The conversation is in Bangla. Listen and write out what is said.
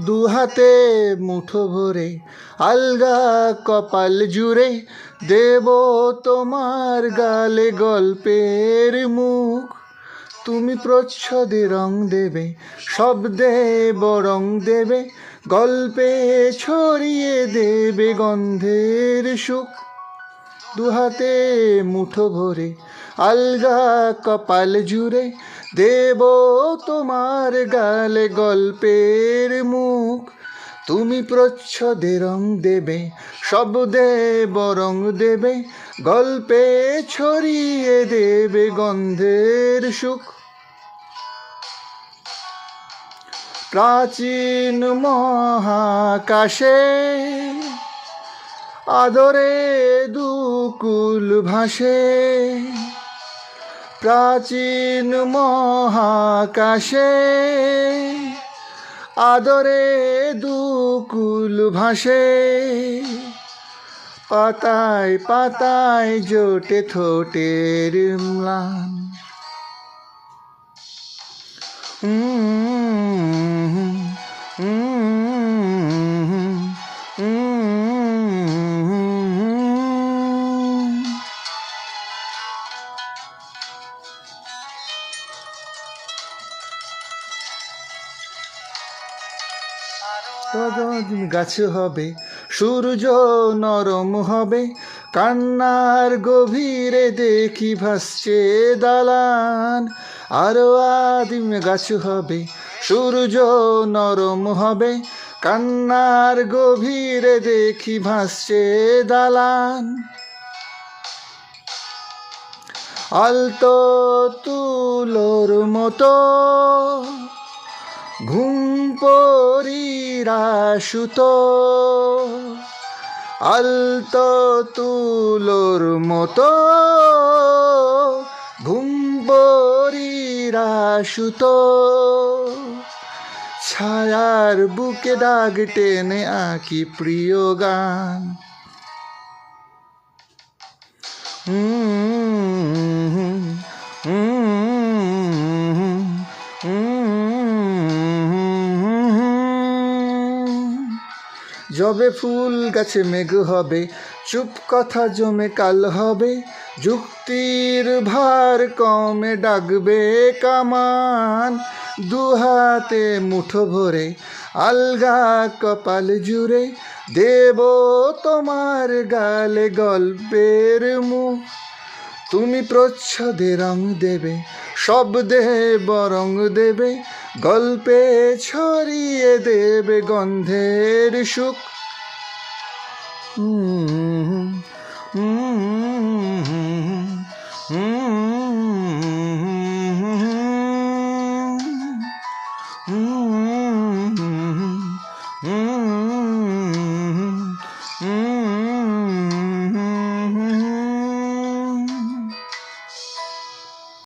দুহাতে মুঠো ভরে আলগা কপাল জুড়ে দেব তোমার গালে গল্পের মুখ। তুমি প্রচ্ছদে রং দেবে, শব্দে বরং দেবে, গল্পে ছড়িয়ে দেবে গন্ধের সুখ। দুহাতে মুঠো ভরে আলগা কপাল জুড়ে দেব তোমার গালে গল্পের মুখ। তুমি প্রচ্ছদে রং দেবে, শব্দে বরং দেবে, গল্পে ছড়িয়ে দেবে গন্ধের সুখ। প্রাচীন মহাকাশে আদরে দুকুল ভাসে, প্রাচীন মহাকাশে আদরে দুকুল ভাসে। পাতায় পাতায় জোটে ঠোঁটের ম্লান। গাছ হবে, সূর্য নরম হবে, কান্নার গভীরে দেখি ভাসছে দালান। আরো আদিম গাছ হবে, সূর্য নরম হবে, কান্নার গভীরে দেখি ভাসছে দালান। আলতো তুলোর মতো ঘুম পরীরা সুতো, আলতো তুলোর মতো ঘুম পরীরা সুতো। ছায়ার বুকে দাগ টেনে আঁকি প্রিয় গান। যবে ফুল গাছে মেঘ হবে, চুপ কথা জমে কাল হবে, যুক্তির ভার কমে ডাকবে কামান। দুহাতে মুঠো ভরে আলগা কপাল জুড়ে দেব তোমার গালে গল্পের মুখ। তুমি প্রচ্ছদে রং দেবে, শব্দে বরং দেবে, গল্পে ছড়িয়ে দেবে গন্ধের সুখ।